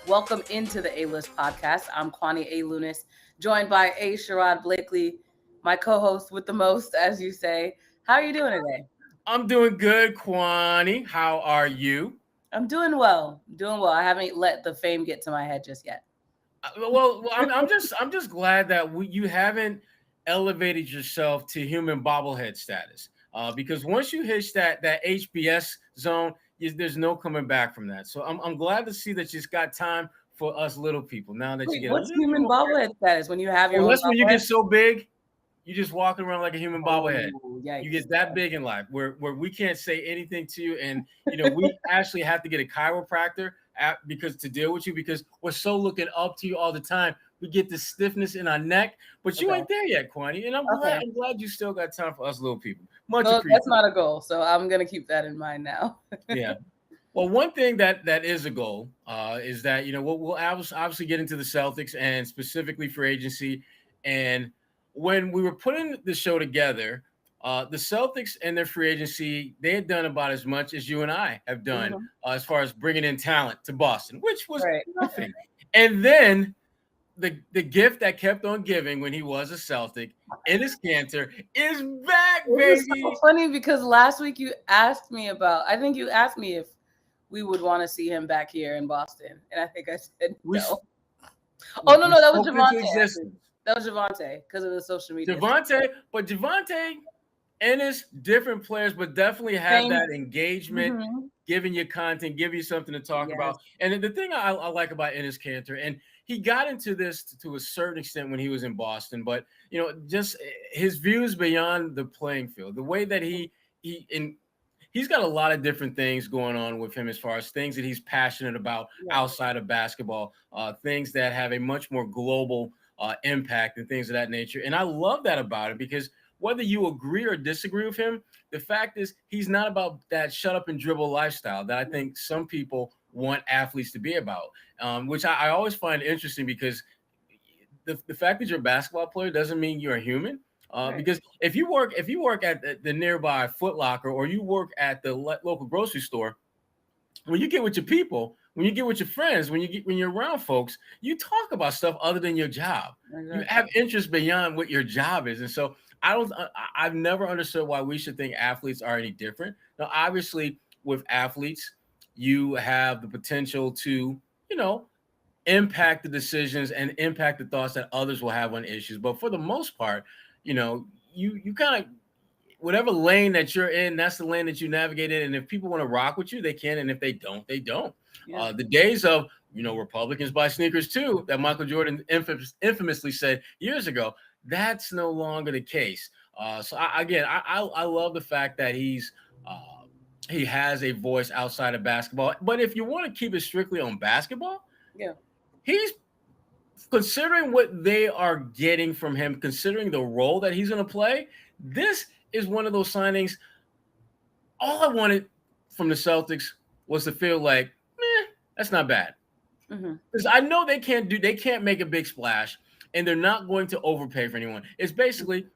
Welcome into the A-List podcast. I'm Kwani, a Lunis, joined by a Sherrod Blakely, my co-host with the most, as you say. How are you doing today? I'm doing good, Kwani. How are you? I'm doing well. I haven't let the fame get to my head just yet. I'm just glad that you haven't elevated yourself to human bobblehead status. Because once you hit that HBS zone, there's no coming back from that. So I'm glad to see that you've got time for us little people. Now that you get What's a little human more, bobblehead status when you have your own that's when you bobblehead? get so big, you just walking around like a human bobblehead. Yikes. You get that big in life where we can't say anything to you, and we actually have to get a chiropractor because to deal with you because we're so looking up to you all the time. We get the stiffness in our neck, but you ain't there yet, Kwani. And I'm glad you still got time for us little people. Much appreciated. That's not a goal, so I'm gonna keep that in mind now. Yeah. Well, one thing that is a goal is that we'll obviously get into the Celtics and specifically free agency. And when we were putting the show together, the Celtics and their free agency, they had done about as much as you and I have done as far as bringing in talent to Boston, which was nothing. And then the gift that kept on giving when he was a Celtic, Enes Kanter, is back, baby. It's so funny because last week I think you asked me if we would want to see him back here in Boston, and I think I said no. No, that was Javonte. That was Javonte because of the social media. Javonte, Enes, different players, but definitely have that engagement, giving you content, giving you something to talk about. And the thing I like about Enes Kanter, and he got into this to a certain extent when he was in Boston, but just his views beyond the playing field, the way that he's got a lot of different things going on with him as far as things that he's passionate about outside of basketball, things that have a much more global impact and things of that nature. And I love that about him because whether you agree or disagree with him, the fact is he's not about that shut up and dribble lifestyle that I think some people want athletes to be about, which I always find interesting because the fact that you're a basketball player doesn't mean you're a human. Because if you work at the nearby Foot Locker or you work at the local grocery store, when you get with your people, when you get with your friends, when you're around folks, you talk about stuff other than your job. You have interest beyond what your job is, and so I've never understood why we should think athletes are any different. Now, obviously, with athletes, you have the potential to impact the decisions and impact the thoughts that others will have on issues. But for the most part, you kind of whatever lane that you're in, that's the lane that you navigate in. And if people want to rock with you, they can. And if they don't, they don't. Yeah. The days of, Republicans buy sneakers too, that Michael Jordan infamously said years ago, that's no longer the case. So I love the fact that he has a voice outside of basketball. But if you want to keep it strictly on basketball, he's considering what they are getting from him, considering the role that he's going to play. This is one of those signings. All I wanted from the Celtics was to feel like, that's not bad. Because I know they can't make a big splash, and they're not going to overpay for anyone. It's basically,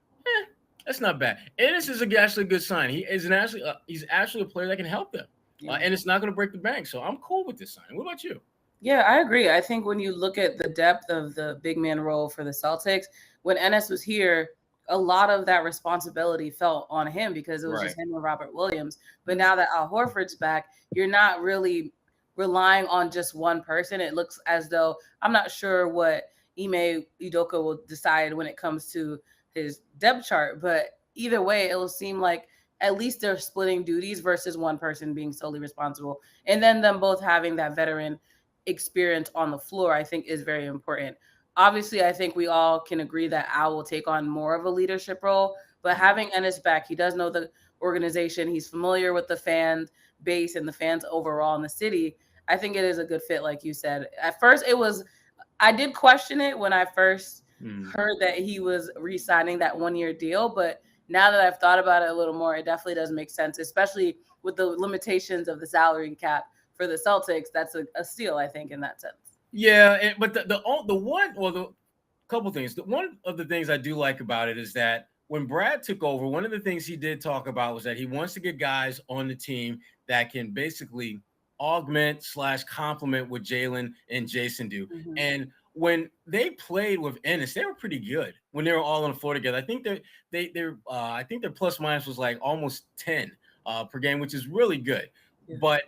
that's not bad. And this is actually a good sign. He's actually a player that can help them, and it's not going to break the bank. So I'm cool with this sign. What about you? Yeah, I agree. I think when you look at the depth of the big man role for the Celtics, when Enes was here, a lot of that responsibility fell on him because it was just him and Robert Williams. But now that Al Horford's back, you're not really relying on just one person. It looks as though, I'm not sure what Ime Udoka will decide when it comes to his depth chart, but either way, it will seem like at least they're splitting duties versus one person being solely responsible. And then them both having that veteran experience on the floor, I think is very important. Obviously, I think we all can agree that Al will take on more of a leadership role, but having Enes back, he does know the organization. He's familiar with the fan base and the fans overall in the city. I think it is a good fit, like you said. At first, I did question it when I first heard that he was re-signing that one-year deal, but now that I've thought about it a little more, it definitely does make sense, especially with the limitations of the salary cap for the Celtics. That's a steal, I think, in that sense. But the couple things. One of the things I do like about it is that when Brad took over, one of the things he did talk about was that he wants to get guys on the team that can basically augment / complement what Jalen and Jason do. Mm-hmm. And when they played with Enes, they were pretty good when they were all on the floor together. I think I think their plus minus was like almost 10 per game, which is really good. Yeah. But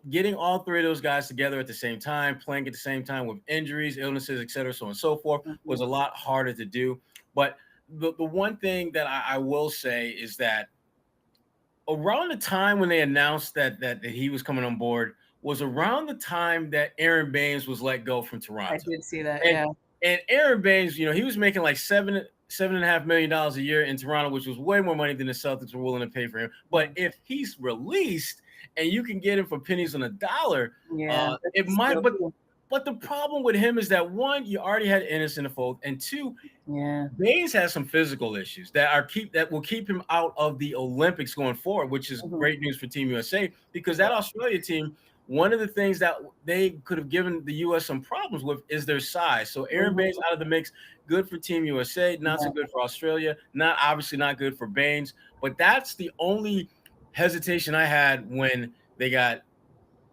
getting all three of those guys together at the same time, playing at the same time with injuries, illnesses, et cetera, so on and so forth, was a lot harder to do. But the one thing that I will say is that around the time when they announced that he was coming on board was around the time that Aaron Baines was let go from Toronto. I did see that, yeah. And Aaron Baines, he was making like $7.5 million a year in Toronto, which was way more money than the Celtics were willing to pay for him. But if he's released and you can get him for pennies on a dollar, it might. But the problem with him is that, one, you already had Enes in the fold, and two, Baines has some physical issues that will keep him out of the Olympics going forward, which is great news for Team USA, because that Australia team, one of the things that they could have given the U.S. some problems with is their size. So Aaron Baines out of the mix, good for Team USA, not so good for Australia, obviously not good for Baines. But that's the only hesitation I had when they got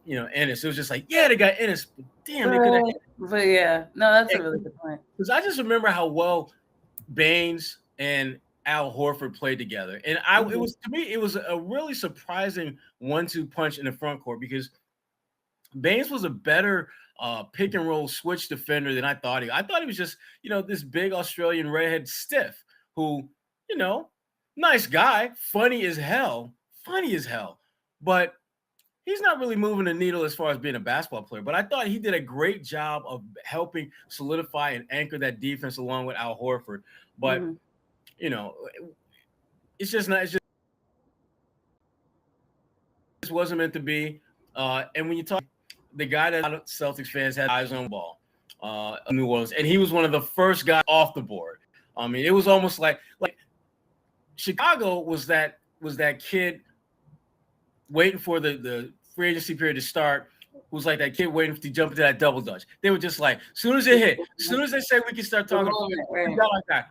Enes. It was just like, they got Enes, but damn, they could have. But yeah, no, that's a really good point. Because I just remember how well Baines and Al Horford played together, and it was, to me, it was a really surprising 1-2 punch in the front court, because Baines was a better pick and roll switch defender than I thought he. I thought he was just this big Australian redhead stiff who nice guy, funny as hell, but he's not really moving the needle as far as being a basketball player. But I thought he did a great job of helping solidify and anchor that defense along with Al Horford. But it's just not. It just wasn't meant to be. And when you talk, the guy that a lot of Celtics fans had eyes on the ball, New Orleans, and he was one of the first guys off the board. I mean, it was almost like Chicago was that kid waiting for the free agency period to start, who's like that kid waiting to jump into that double dutch. They were just like, as soon as it hit, as soon as they say we can start talking,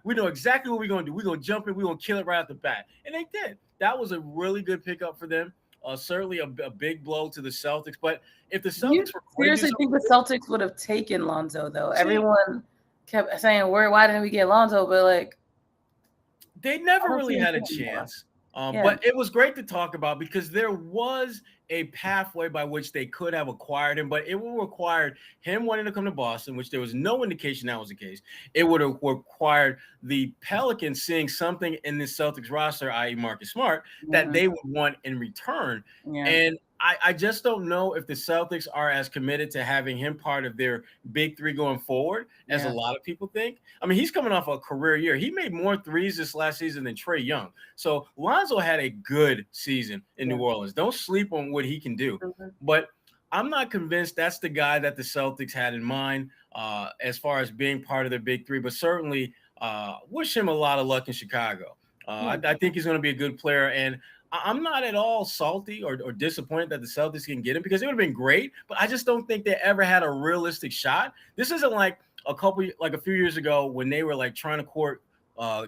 we know exactly what we're going to do. We're going to jump in. We're going to kill it right off the bat. And they did. That was a really good pickup for them. Certainly a big blow to the Celtics. But if the Celtics were seriously think the Celtics would have taken Lonzo, though. Everyone kept saying, why didn't we get Lonzo? But they never really had a chance. But it was great to talk about, because there was a pathway by which they could have acquired him, but it would require him wanting to come to Boston, which there was no indication that was the case. It would have required the Pelicans seeing something in the Celtics roster, i.e. Marcus Smart, that they would want in return. And I just don't know if the Celtics are as committed to having him part of their big three going forward as a lot of people think. I mean, he's coming off a career year. He made more threes this last season than Trae Young. So Lonzo had a good season in New Orleans. Don't sleep on what he can do. But I'm not convinced that's the guy that the Celtics had in mind as far as being part of their big three. But certainly wish him a lot of luck in Chicago. I think he's going to be a good player. And I'm not at all salty or disappointed that the Celtics can get him, because it would have been great, but I just don't think they ever had a realistic shot. This isn't like a few years ago when they were like trying to court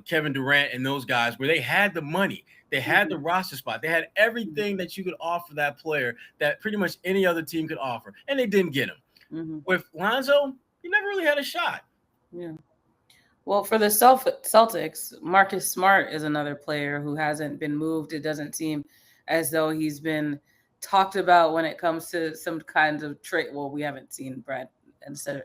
Kevin Durant and those guys, where they had the money, they had the roster spot, they had everything that you could offer that player that pretty much any other team could offer, and they didn't get him. With Lonzo, he never really had a shot. Yeah. Well, for the Celtics, Marcus Smart is another player who hasn't been moved. It doesn't seem as though he's been talked about when it comes to some kinds of trade. Well, we haven't seen Brad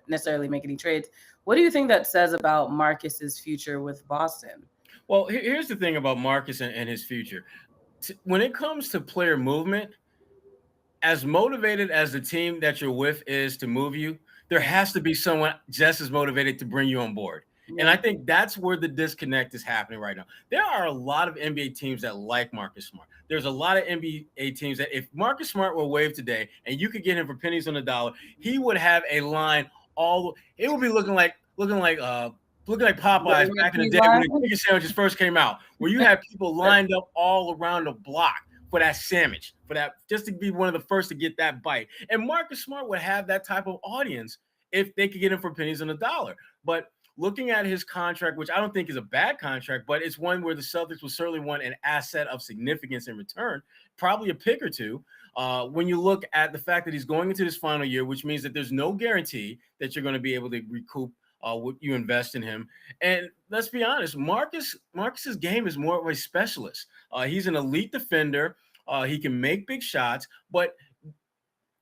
necessarily make any trades. What do you think that says about Marcus's future with Boston? Well, here's the thing about Marcus and his future. When it comes to player movement, as motivated as the team that you're with is to move you, there has to be someone just as motivated to bring you on board. And I think that's where the disconnect is happening right now. There are a lot of NBA teams that like Marcus Smart. There's a lot of NBA teams that if Marcus Smart were waived today and you could get him for pennies on the dollar, he would have a line it would be looking like Popeyes back in the day when the chicken sandwiches first came out, where you had people lined up all around the block for that sandwich, just to be one of the first to get that bite. And Marcus Smart would have that type of audience if they could get him for pennies on the dollar. But looking at his contract, which I don't think is a bad contract, but it's one where the Celtics will certainly want an asset of significance in return, probably a pick or two. When you look at the fact that he's going into his final year, which means that there's no guarantee that you're going to be able to recoup what you invest in him. And let's be honest, Marcus's game is more of a specialist. He's an elite defender. He can make big shots, but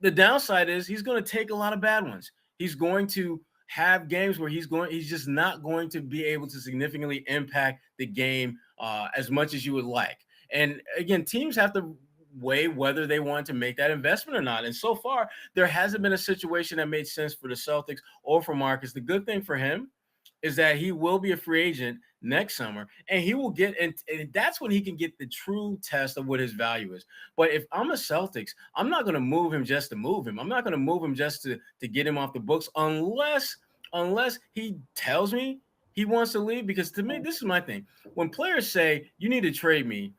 the downside is he's going to take a lot of bad ones. He's going to have games where he's just not going to be able to significantly impact the game as much as you would like. And again, teams have to weigh whether they want to make that investment or not. And so far, there hasn't been a situation that made sense for the Celtics or for Marcus. The good thing for him is that he will be a free agent next summer, and he will get, and that's when he can get the true test of what his value is. But if I'm a Celtics, I'm not going to move him just to move him. I'm not going to move him just to get him off the books unless he tells me he wants to leave. Because to me, this is my thing. When players say you need to trade me,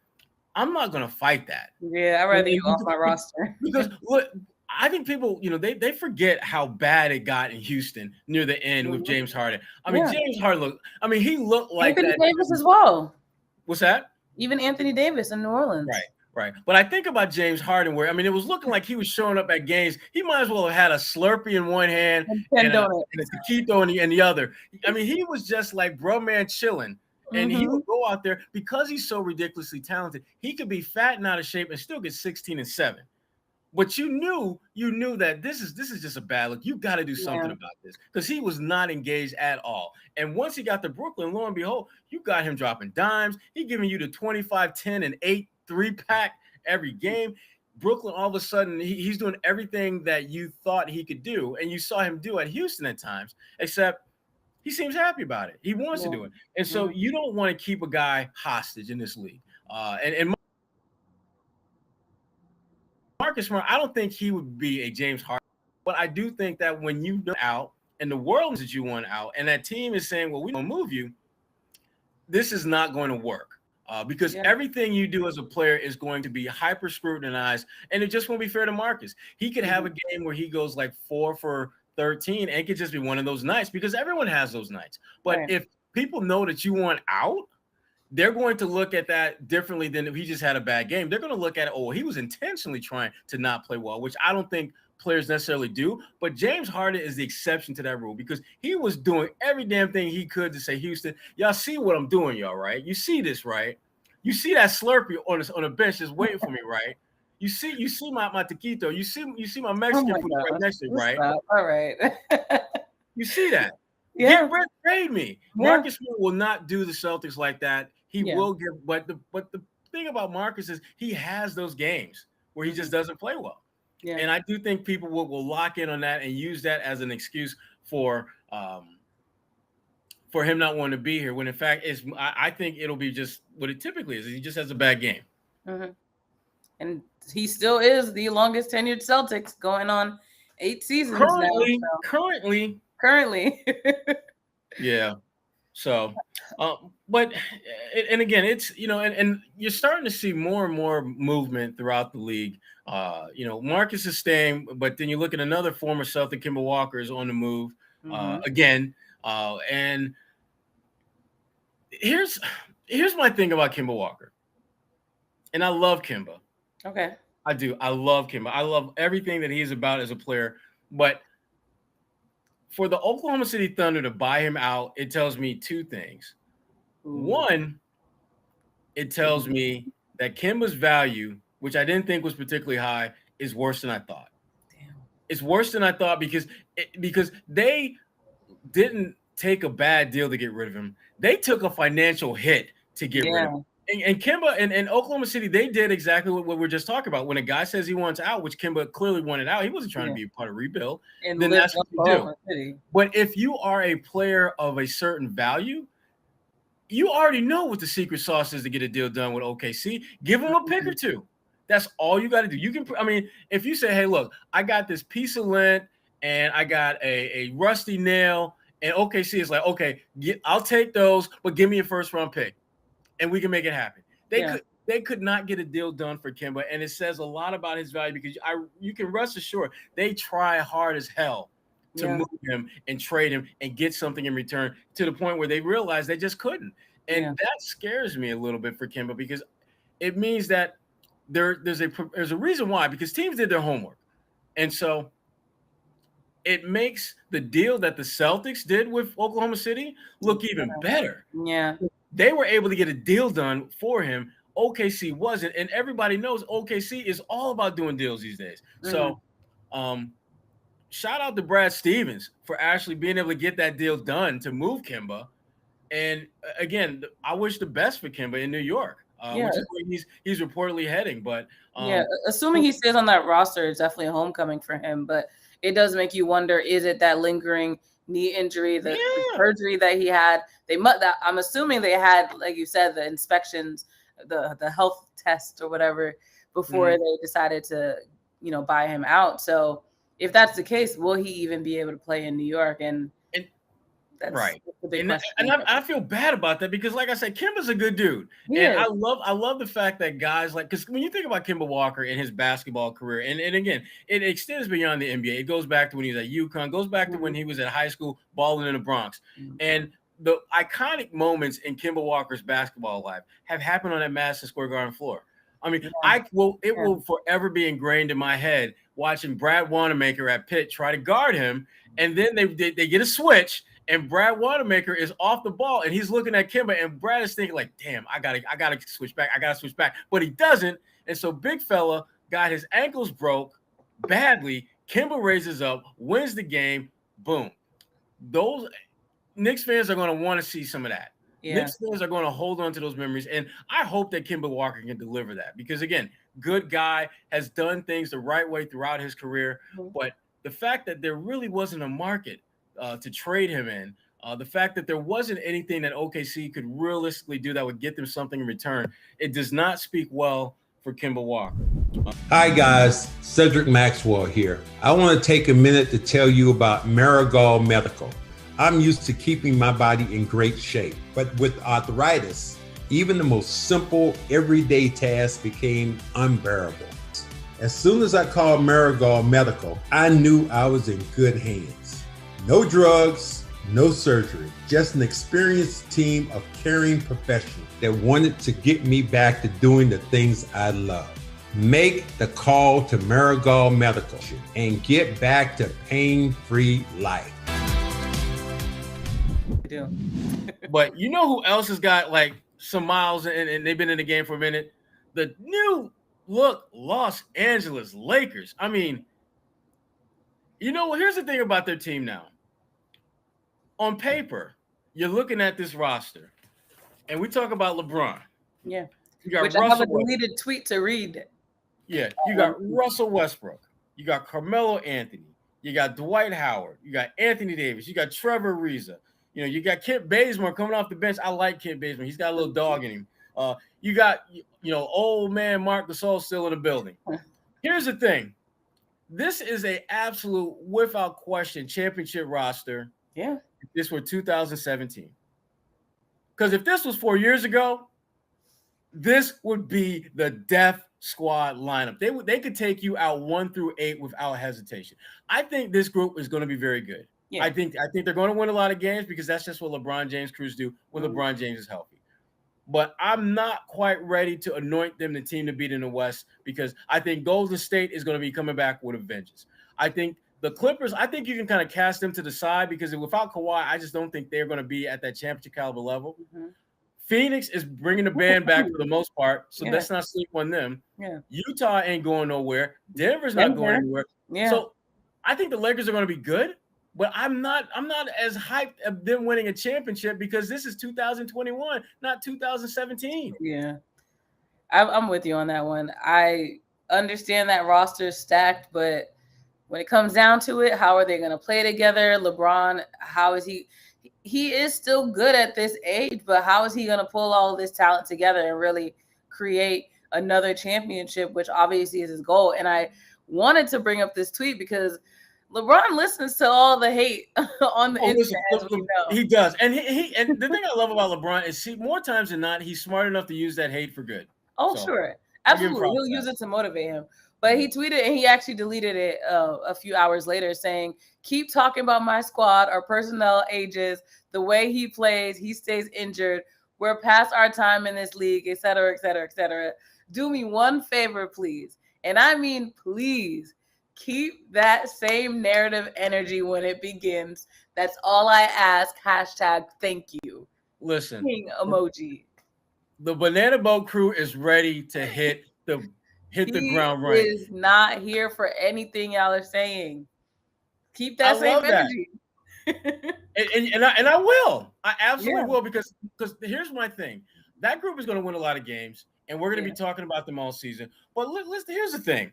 I'm not going to fight that. Yeah, I'd rather you off my roster. Because look, I think people, they forget how bad it got in Houston near the end with James Harden. I mean, James Harden he looked like Anthony Davis as well. What's that? Even Anthony Davis in New Orleans. Right. But I think about James Harden, where it was looking like he was showing up at games. He might as well have had a Slurpee in one hand and a taquito in the other. I mean, he was just like bro man chilling. And he would go out there because he's so ridiculously talented. He could be fat and out of shape and still get 16 and 7. But you knew that this is just a bad look. You got to do something about this, because he was not engaged at all. And once he got to Brooklyn, lo and behold, you got him dropping dimes. He giving you the 25, 10, and 8 3-pack every game. Brooklyn, all of a sudden, he's doing everything that you thought he could do, and you saw him do at Houston at times, except he seems happy about it. He wants to do it. And so you don't want to keep a guy hostage in this league. And Marcus Smart, I don't think he would be a James Harden, but I do think that when you go out and the world knows that you want out, and that team is saying, well, we don't move you, this is not going to work. Because everything you do as a player is going to be hyper scrutinized, and it just won't be fair to Marcus. He could have a game where he goes like 4 for 13, and it could just be one of those nights, because everyone has those nights. But if people know that you want out, they're going to look at that differently than if he just had a bad game. They're going to look at it, he was intentionally trying to not play well, which I don't think players necessarily do. But James Harden is the exception to that rule, because he was doing every damn thing he could to say, Houston, y'all see what I'm doing, y'all, right? You see this, right? You see that Slurpee on a bench just waiting for me, right? You see my taquito. You see my Mexican food right next to me, right? All right. You see that? Get rid, trade me. Marcus Smart will not do the Celtics like that. He will give, but the thing about Marcus is he has those games where he just doesn't play well. Yeah. And I do think people will lock in on that and use that as an excuse for him not wanting to be here, when in fact I think it'll be just what it typically is. He just has a bad game. And he still is the longest tenured Celtics, going on 8 seasons currently. Yeah. So, but again, it's, and you're starting to see more and more movement throughout the league. Marcus is staying, but then you look at another former Celtic, Kemba Walker, is on the move again. And here's my thing about Kemba Walker. And I love Kemba. Okay. I do. I love Kemba. I love everything that he's about as a player. But for the Oklahoma City Thunder to buy him out, it tells me two things. One, it tells me that Kemba's value, which I didn't think was particularly high, is worse than I thought. Damn. It's worse than I thought because they didn't take a bad deal to get rid of him. They took a financial hit to get rid of him. And Kemba and Oklahoma City, they did exactly what we're just talking about. When a guy says he wants out, which Kemba clearly wanted out, he wasn't trying to be a part of rebuild. And then that's what you do. But if you are a player of a certain value, you already know what the secret sauce is to get a deal done with OKC. Give them a pick or two. That's all you got to do. You can, if you say, hey, look, I got this piece of lint and I got a rusty nail, and OKC is like, okay, I'll take those, but give me a first round pick, and we can make it happen. They could not get a deal done for Kemba, and it says a lot about his value, because you can rest assured they try hard as hell to move him and trade him and get something in return, to the point where they realized they just couldn't. And that scares me a little bit for Kemba, because it means that there's a reason why, because teams did their homework. And so it makes the deal that the Celtics did with Oklahoma City look even better. Yeah. They were able to get a deal done for him. OKC wasn't, and everybody knows OKC is all about doing deals these days. So shout out to Brad Stevens for actually being able to get that deal done to move Kemba. And again, I wish the best for Kemba in New York, which is where he's reportedly heading. But assuming he stays on that roster, it's definitely a homecoming for him. But it does make you wonder: is it that lingering knee injury, the surgery that he had? I'm assuming they had, like you said, the inspections, the health test or whatever before they decided to, buy him out. So if that's the case, will he even be able to play in New York? And that's the big question. And I feel bad about that, because, like I said, Kemba's a good dude, and I love the fact that guys like, because when you think about Kemba Walker and his basketball career, and again, it extends beyond the NBA. It goes back to when he was at UConn, goes back to when he was at high school balling in the Bronx, and the iconic moments in Kemba Walker's basketball life have happened on that Madison Square Garden floor. I mean, it will forever be ingrained in my head watching Brad Wanamaker at Pitt try to guard him, and then they get a switch, and Brad Wanamaker is off the ball, and he's looking at Kemba, and Brad is thinking like, "Damn, I gotta switch back. I gotta switch back," but he doesn't, and so big fella got his ankles broke badly. Kemba raises up, wins the game. Boom. Those Knicks fans are going to want to see some of that. Knicks fans are going to hold on to those memories, and I hope that Kemba Walker can deliver that, because, again, good guy, has done things the right way throughout his career, but the fact that there really wasn't a market to trade him in, the fact that there wasn't anything that OKC could realistically do that would get them something in return, it does not speak well for Kemba Walker. Hi guys, Cedric Maxwell here. I want to take a minute to tell you about Marigold Medical. I'm used to keeping my body in great shape, but with arthritis, even the most simple everyday tasks became unbearable. As soon as I called Marigold Medical, I knew I was in good hands. No drugs, no surgery, just an experienced team of caring professionals that wanted to get me back to doing the things I love. Make the call to Marigold Medical and get back to pain-free life. But you know who else has got like some miles and they've been in the game for a minute? The new look Los Angeles Lakers. I mean, here's the thing about their team now. On paper, you're looking at this roster, and we talk about LeBron. Yeah. You got Which I have a deleted tweet to read. Yeah. You got Russell Westbrook. You got Carmelo Anthony. You got Dwight Howard. You got Anthony Davis. You got Trevor Ariza. You got Kent Bazemore coming off the bench. I like Kent Bazemore. He's got a little dog in him. You got, old man Marc Gasol still in the building. Here's the thing. This is an absolute, without question, championship roster. Yeah. If this were 2017. Because if this was 4 years ago, this would be the death squad lineup. They could take you out 1 through 8 without hesitation. I think this group is going to be very good. Yeah. I think they're going to win a lot of games, because that's just what LeBron James crews do when LeBron James is healthy. But I'm not quite ready to anoint them the team to beat in the West, because I think Golden State is going to be coming back with a vengeance. I think the Clippers, I think you can kind of cast them to the side, because without Kawhi, I just don't think they're going to be at that championship caliber level. Phoenix is bringing the band back for the most part, so let's not sleep on them. Yeah. Utah ain't going nowhere. Denver's not going anywhere. Yeah. So I think the Lakers are going to be good. But I'm not as hyped of them winning a championship, because this is 2021, not 2017. Yeah, I'm with you on that one. I understand that roster is stacked, but when it comes down to it, how are they going to play together? LeBron, how is he? He is still good at this age, but how is he going to pull all of this talent together and really create another championship, which obviously is his goal? And I wanted to bring up this tweet because LeBron listens to all the hate on the internet. He does. And and the thing I love about LeBron is more times than not, he's smart enough to use that hate for good. Oh, so. Sure. Absolutely. He'll use it to motivate him. But he tweeted and he actually deleted it a few hours later saying, keep talking about my squad. Our personnel ages. The way he plays, he stays injured. We're past our time in this league, et cetera, et cetera, et cetera. Do me one favor, please. And I mean, please keep that same narrative energy when it begins. That's all I ask. #thank you. Listen, King emoji. The Banana Boat crew is ready to hit the ground running. He is not here for anything y'all are saying. Keep that same energy. and I will. I absolutely will because here's my thing. That group is going to win a lot of games, and we're going to be talking about them all season. But listen, here's the thing.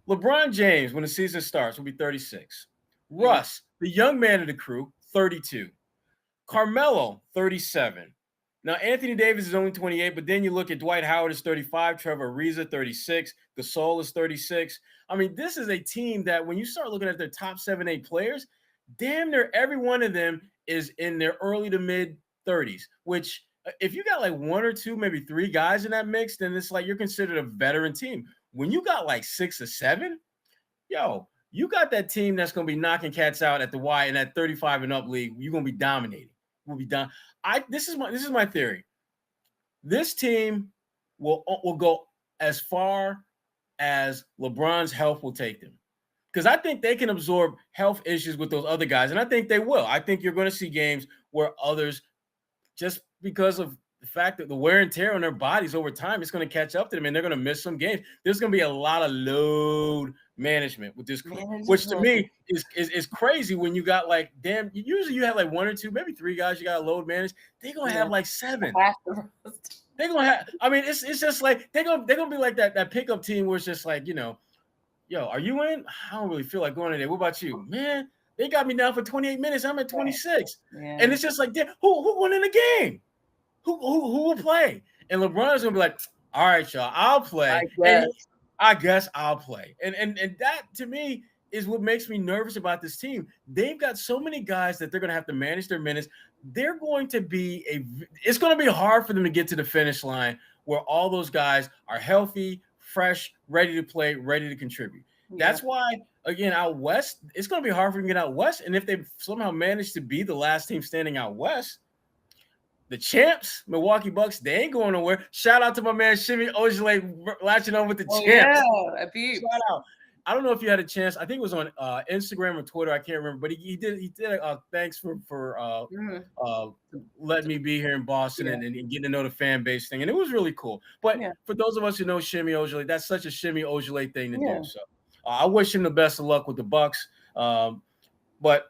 LeBron James, when the season starts, will be 36. Russ, the young man of the crew, 32. Carmelo, 37. Now, Anthony Davis is only 28, but then you look at Dwight Howard is 35, Trevor Ariza, 36, Gasol is 36. I mean, this is a team that when you start looking at their top 7, 8 players, damn near every one of them is in their early to mid 30s, which if you got like 1 or 2, maybe 3 guys in that mix, then it's like you're considered a veteran team. When you got like 6 or 7, yo, you got that team that's going to be knocking cats out at the Y in that 35 and up league. You're going to be dominating. Will be done. This is my theory. This team will go as far as LeBron's health will take them, because I think they can absorb health issues with those other guys, and I think they will. I think you're going to see games where others, just because of the fact that the wear and tear on their bodies over time, it's going to catch up to them, and they're going to miss some games. There's going to be a lot of load management with this crew, which to me is crazy. When you got like, damn, usually you have like 1 or 2, maybe 3 guys you got to load manage. They're gonna have like 7. They're gonna have. I mean, it's just like they're gonna be like that pickup team where it's just like, yo, are you in? I don't really feel like going in there. What about you, man? They got me down for 28 minutes. I'm at 26, and it's just like, damn, who won in the game? Who will play? And LeBron's gonna be like, all right, y'all, I'll play. I guess I'll play. And that to me is what makes me nervous about this team. They've got so many guys that they're going to have to manage their minutes. It's going to be hard for them to get to the finish line where all those guys are healthy, fresh, ready to play, ready to contribute. That's why, again, out west, it's going to be hard for them to get out west. And if they somehow manage to be the last team standing out west, the champs, Milwaukee Bucks, they ain't going nowhere. Shout out to my man Shimmy Ojale latching on with the champs. Yeah, shout out. I don't know if you had a chance. I think it was on Instagram or Twitter. I can't remember, but he did. Thanks for letting me be here in Boston and getting to know the fan base thing, and it was really cool. But for those of us who know Shimmy Ojale, that's such a Shimmy Ojale thing to do. So I wish him the best of luck with the Bucks. But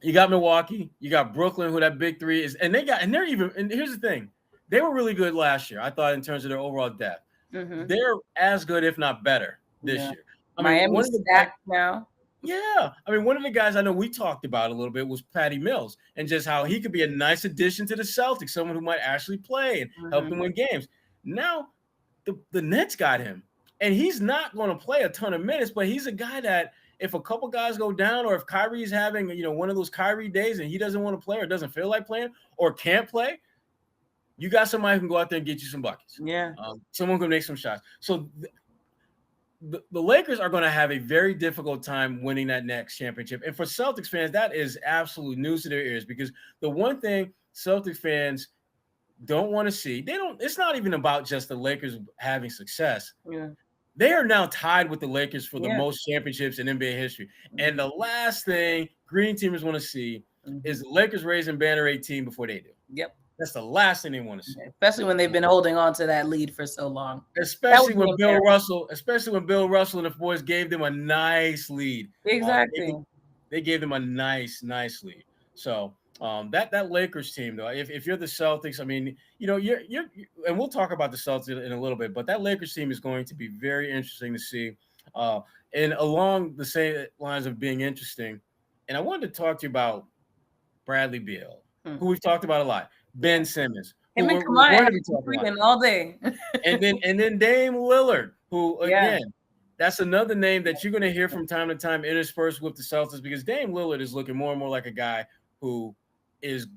you got Milwaukee, you got Brooklyn, who that big 3 is, and here's the thing, they were really good last year, I thought, in terms of their overall depth. They're as good, if not better, this year. Miami's stacked now. Yeah. I mean, one of the guys I know we talked about a little bit was Patty Mills, and just how he could be a nice addition to the Celtics, someone who might actually play and help them win games. Now, the Nets got him, and he's not going to play a ton of minutes, but he's a guy that, if a couple guys go down, or if Kyrie's having, one of those Kyrie days and he doesn't want to play or doesn't feel like playing or can't play, you got somebody who can go out there and get you some buckets. Yeah. Someone can make some shots. So the Lakers are going to have a very difficult time winning that next championship. And for Celtics fans, that is absolute news to their ears, because the one thing Celtics fans don't want to see, it's not even about just the Lakers having success. Yeah. They are now tied with the Lakers for the most championships in NBA history. And the last thing green teamers want to see is the Lakers raising banner 18 before they do. Yep. That's the last thing they want to see. Especially when they've been holding on to that lead for so long. Especially when Bill Russell and the boys gave them a nice lead. Exactly. They gave them a nice lead. So that Lakers team, though, if you're the Celtics, I mean, you're and we'll talk about the Celtics in a little bit, but that Lakers team is going to be very interesting to see. And along the same lines of being interesting, and I wanted to talk to you about Bradley Beal, who we've talked about a lot, Ben Simmons, him and Kwani all day, and then Dame Lillard, who again, that's another name that you're going to hear from time to time interspersed with the Celtics, because Dame Lillard is looking more and more like a guy who is,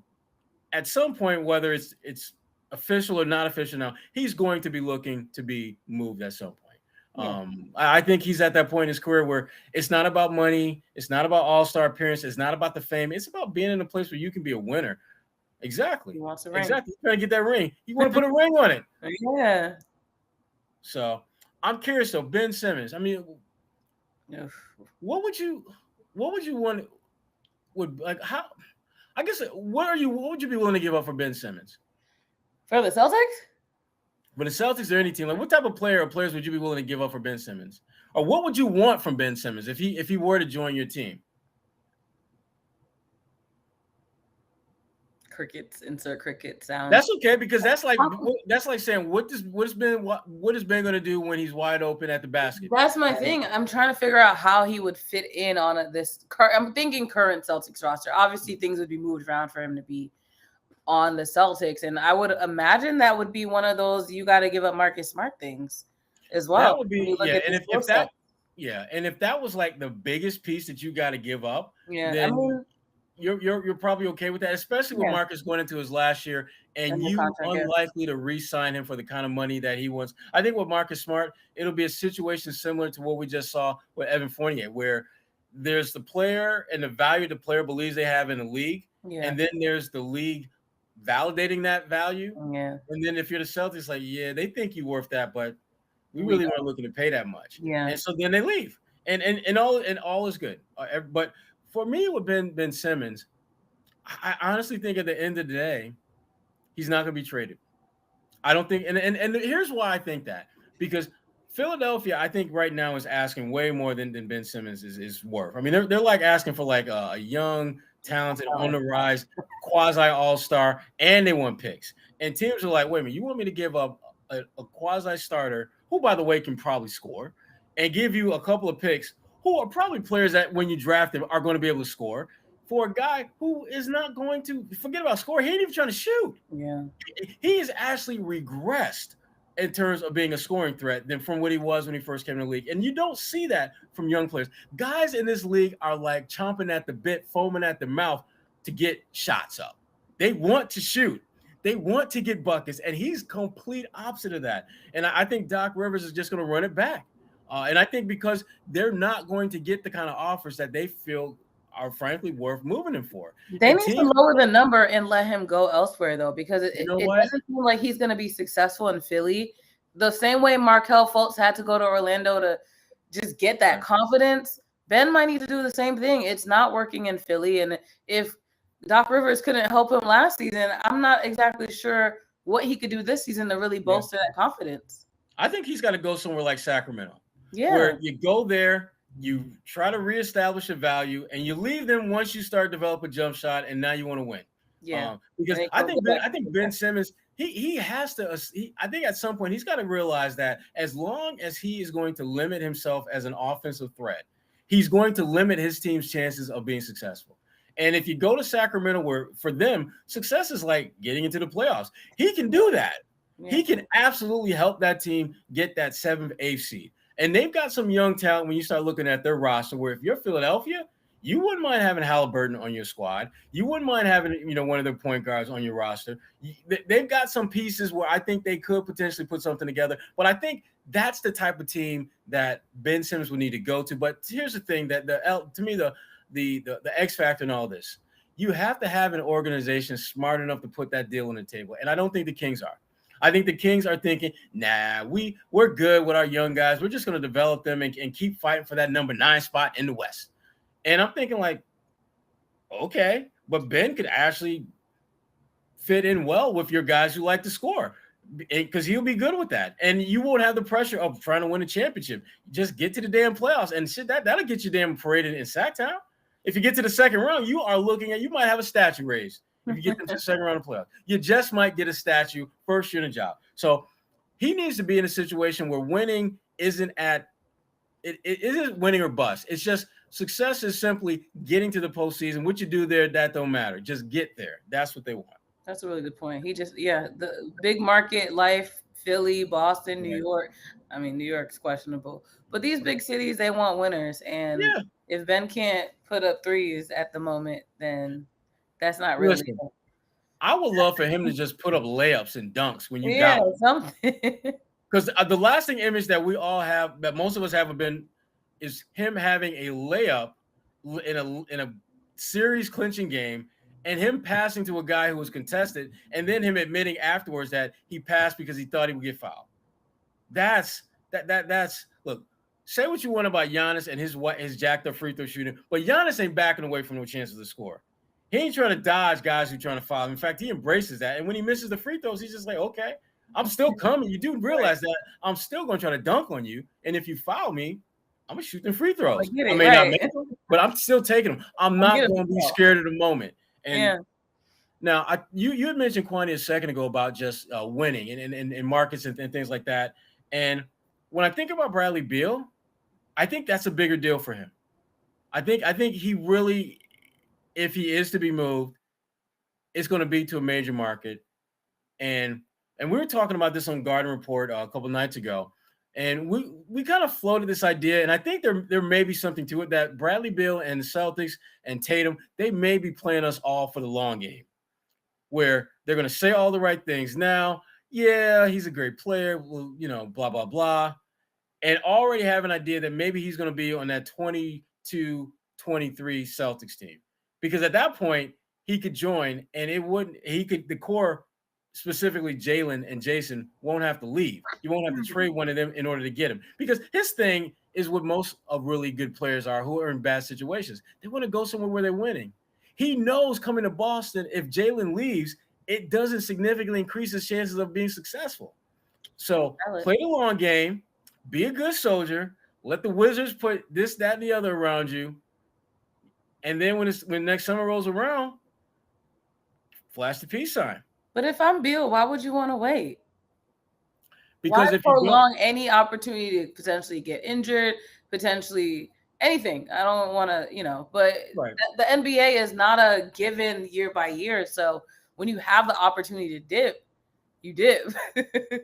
at some point, whether it's official or not official now, he's going to be looking to be moved at some point. I think he's at that point in his career where it's not about money, it's not about all-star appearance, it's not about the fame, it's about being in a place where you can be a winner. Exactly. He wants a ring. Exactly. You're trying to get that ring. You want to put a ring on it. Yeah. So I'm curious though, Ben Simmons. I mean, what would you want? Would like how? I guess what would you be willing to give up for Ben Simmons? For the Celtics? For the Celtics or any team, like what type of player or players would you be willing to give up for Ben Simmons? Or what would you want from Ben Simmons if he were to join your team? Crickets, insert cricket sound. That's okay because that's like saying what is Ben going to do when he's wide open at the basket? That's my thing. I'm trying to figure out how he would fit in on this. I'm thinking current Celtics roster. Obviously, things would be moved around for him to be on the Celtics, and I would imagine that would be one of those you got to give up Marcus Smart things as well. That would be and if that was like the biggest piece that you got to give up, then you're probably okay with that, especially with Marcus going into his last year and you unlikely to re-sign him for the kind of money that he wants. I think with Marcus Smart, it'll be a situation similar to what we just saw with Evan Fournier, where there's the player and the value the player believes they have in the league, and then there's the league validating that value. And then if you're the Celtics, like, they think you're worth that, but we really weren't looking to pay that much. And so then they leave. And all is good. But for me, with Ben Simmons, I honestly think at the end of the day, he's not going to be traded. I don't think, and here's why I think that, because Philadelphia, I think right now is asking way more than Ben Simmons is worth. I mean, they're like asking for like a young, talented, on the rise, quasi all-star, and they want picks. And teams are like, wait a minute, you want me to give up a quasi starter who, by the way, can probably score, and give you a couple of picks who are probably players that when you draft them are going to be able to score, for a guy who is not going to forget about score. He ain't even trying to shoot. He has actually regressed in terms of being a scoring threat than from what he was when he first came in the league. And you don't see that from young players. Guys in this league are like chomping at the bit, foaming at the mouth to get shots up. They want to shoot. They want to get buckets, and he's complete opposite of that. And I think Doc Rivers is just going to run it back. And I think because they're not going to get the kind of offers that they feel are frankly worth moving him for. They need to lower the number and let him go elsewhere, though, because it doesn't seem like he's going to be successful in Philly. The same way Markelle Fultz had to go to Orlando to just get that confidence, Ben might need to do the same thing. It's not working in Philly. And if Doc Rivers couldn't help him last season, I'm not exactly sure what he could do this season to really bolster that confidence. I think he's got to go somewhere like Sacramento. Where you go there, you try to reestablish a value, and you leave them once you start develop a jump shot, and now you want to win. Because I think Ben Simmons, he has to. I think at some point he's got to realize that as long as he is going to limit himself as an offensive threat, he's going to limit his team's chances of being successful. And if you go to Sacramento, where for them success is like getting into the playoffs, he can do that. He can absolutely help that team get that 7th, 8th seed. And they've got some young talent when you start looking at their roster, where if you're Philadelphia, you wouldn't mind having Halliburton on your squad. You wouldn't mind having, one of their point guards on your roster. They've got some pieces where I think they could potentially put something together. But I think that's the type of team that Ben Simmons would need to go to. But here's the thing that to me, the X factor in all this, you have to have an organization smart enough to put that deal on the table. And I don't think the Kings are. I think the Kings are thinking, nah, we're good with our young guys. We're just going to develop them and keep fighting for that number 9 spot in the West. And I'm thinking like, okay, but Ben could actually fit in well with your guys who like to score, because he'll be good with that. And you won't have the pressure of trying to win a championship. Just get to the damn playoffs, and shit, that'll get you damn paraded in Sacktown. If you get to the second round, you might have a statue raised. If you get them to the second round of playoffs, you just might get a statue first year in a job. So he needs to be in a situation where winning isn't winning or bust. It's just success is simply getting to the postseason. What you do there, that don't matter. Just get there. That's what they want. That's a really good point. The big market life, Philly, Boston, New York. I mean, New York's questionable, but these big cities, they want winners. And if Ben can't put up threes at the moment, then that's not really. I would love for him to just put up layups and dunks when you got something. Because the lasting image that we all have, that most of us have been, is him having a layup in a series clinching game, and him passing to a guy who was contested, and then him admitting afterwards that he passed because he thought he would get fouled. That's look. Say what you want about Giannis and his jacked up free throw shooting, but Giannis ain't backing away from no chances to score. He ain't trying to dodge guys who are trying to foul him. In fact, he embraces that. And when he misses the free throws, he's just like, okay, I'm still coming. You do realize that I'm still going to try to dunk on you. And if you foul me, I'm going to shoot them free throws. I may not make them, but I'm still taking them. I'm not going to be scared of the moment. And now, you had mentioned, Kwani, a second ago about just winning and markets and things like that. And when I think about Bradley Beal, I think that's a bigger deal for him. I think he really, if he is to be moved, it's going to be to a major market. And we were talking about this on Garden Report a couple nights ago, and we kind of floated this idea, and I think there may be something to it, that Bradley Beal and the Celtics and Tatum, they may be playing us all for the long game, where they're going to say all the right things now. Yeah, he's a great player, well, blah, blah, blah, and already have an idea that maybe he's going to be on that 22-23 Celtics team. Because at that point, he could join, and the core, specifically Jalen and Jason, won't have to leave. You won't have to trade one of them in order to get him. Because his thing is what most of really good players are who are in bad situations. They want to go somewhere where they're winning. He knows coming to Boston, if Jalen leaves, it doesn't significantly increase his chances of being successful. So play the long game, be a good soldier, let the Wizards put this, that, and the other around you. And then when next summer rolls around, flash the peace sign. But if I'm Beal, why would you want to wait? Because why prolong any opportunity to potentially get injured, potentially anything? I don't want to, but the NBA is not a given year by year. So when you have the opportunity to dip, you dip.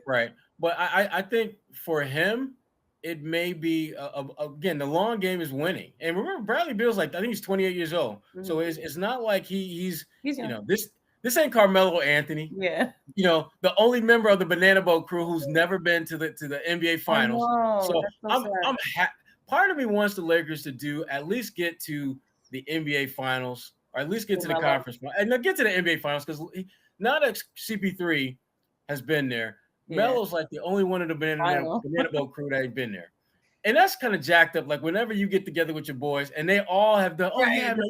Right. But I think for him, it may be, again, the long game is winning. And remember, Bradley Beal's I think he's 28 years old. Mm-hmm. So it's not like he's this ain't Carmelo Anthony. Yeah. The only member of the Banana Boat crew who's never been to the NBA Finals. So part of me wants the Lakers to at least get to the NBA Finals, or at least get to the conference, and get to the NBA Finals, because now that CP3 has been there, Melo's the only one of the Banana Boat crew that ain't been there. And that's kind of jacked up. Whenever you get together with your boys and they all have the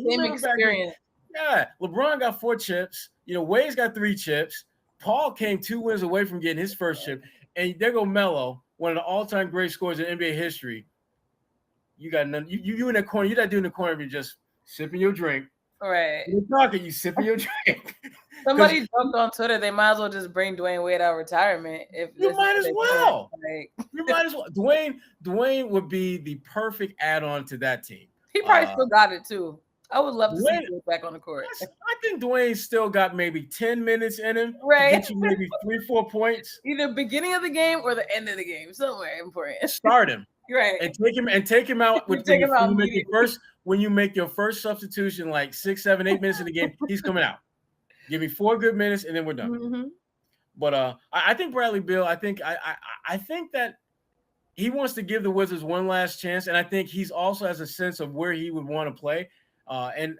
same experience. Yeah, LeBron got 4 chips. Wade's got 3 chips. Paul came 2 wins away from getting his first chip. And there go Melo, one of the all-time great scorers in NBA history. You got none. You in that corner. You're not doing the corner. You're just sipping your drink. Right. You're talking. You sipping your drink. Somebody joked on Twitter, they might as well just bring Dwayne Wade out of retirement. You might as well. You might as well. Dwayne would be the perfect add-on to that team. He probably still got it too. I would love to see him back on the court. I think Dwayne still got maybe 10 minutes in him. Right. To get you maybe 3-4 points. Either beginning of the game or the end of the game. Somewhere important. Start him. Right. And take him out when you make your first substitution, 6, 7, 8 minutes in the game, he's coming out. Give me 4 good minutes and then we're done. Mm-hmm. But I think Bradley Beal, I think that he wants to give the Wizards one last chance, and I think he's also has a sense of where he would want to play. And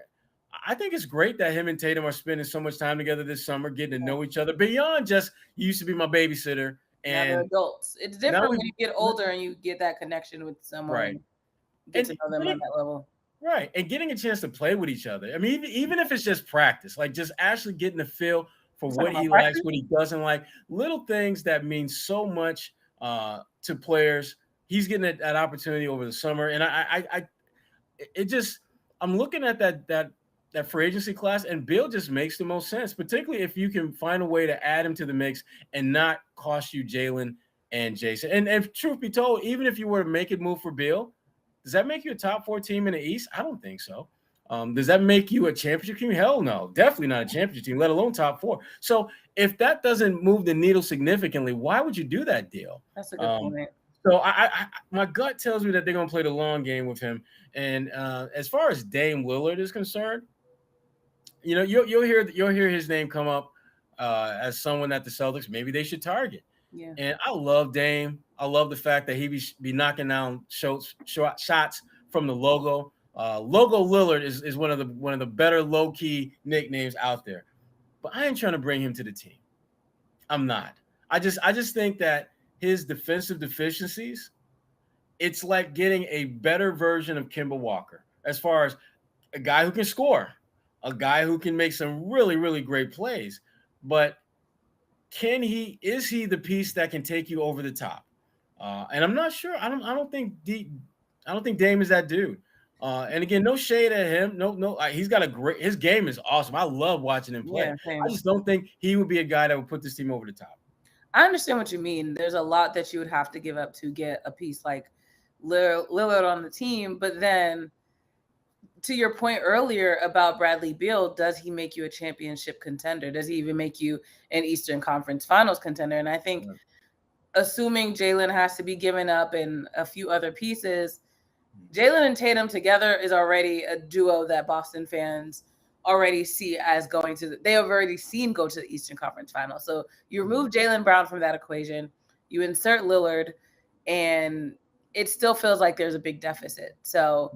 I think it's great that him and Tatum are spending so much time together this summer, getting to know each other beyond just, you used to be my babysitter. And now they're adults. It's different when you get older and you get that connection with someone. Right. Get to know them on that level. Right. And getting a chance to play with each other. I mean, even if it's just practice, just actually getting the feel for what he likes, what he doesn't like, little things that mean so much to players. He's getting that opportunity over the summer. And I'm looking at that free agency class, and Beal just makes the most sense, particularly if you can find a way to add him to the mix and not cost you Jalen and Jason. And if truth be told, even if you were to make it move for Beal, does that make you a top 4 team in the East? I don't think so. Does that make you a championship team? Hell no, definitely not a championship team, let alone top 4. So if that doesn't move the needle significantly, why would you do that deal? That's a good point. So my gut tells me that they're going to play the long game with him. And as far as Dame Lillard is concerned, you'll hear his name come up as someone that the Celtics maybe they should target. Yeah. And I love Dame. I love the fact that he be knocking down shots from the logo. Logo Lillard is one of the better low key nicknames out there. But I ain't trying to bring him to the team. I'm not. I just think that his defensive deficiencies, it's like getting a better version of Kemba Walker, as far as a guy who can score, a guy who can make some really, really great plays. But is he the piece that can take you over the top? And I'm not sure. I don't think Dame is that dude. And again, no shade at him. No, he's got his game is awesome. I love watching him play. Yeah, I just don't think he would be a guy that would put this team over the top. I understand what you mean. There's a lot that you would have to give up to get a piece like Lillard on the team. But then, to your point earlier about Bradley Beal, does he make you a championship contender? Does he even make you an Eastern Conference Finals contender? And I think, assuming Jalen has to be given up and a few other pieces, Jalen and Tatum together is already a duo that Boston fans already see as going to they have already seen go to the Eastern Conference Finals. So you remove Jaylen Brown from that equation, you insert Lillard, and it still feels like there's a big deficit. So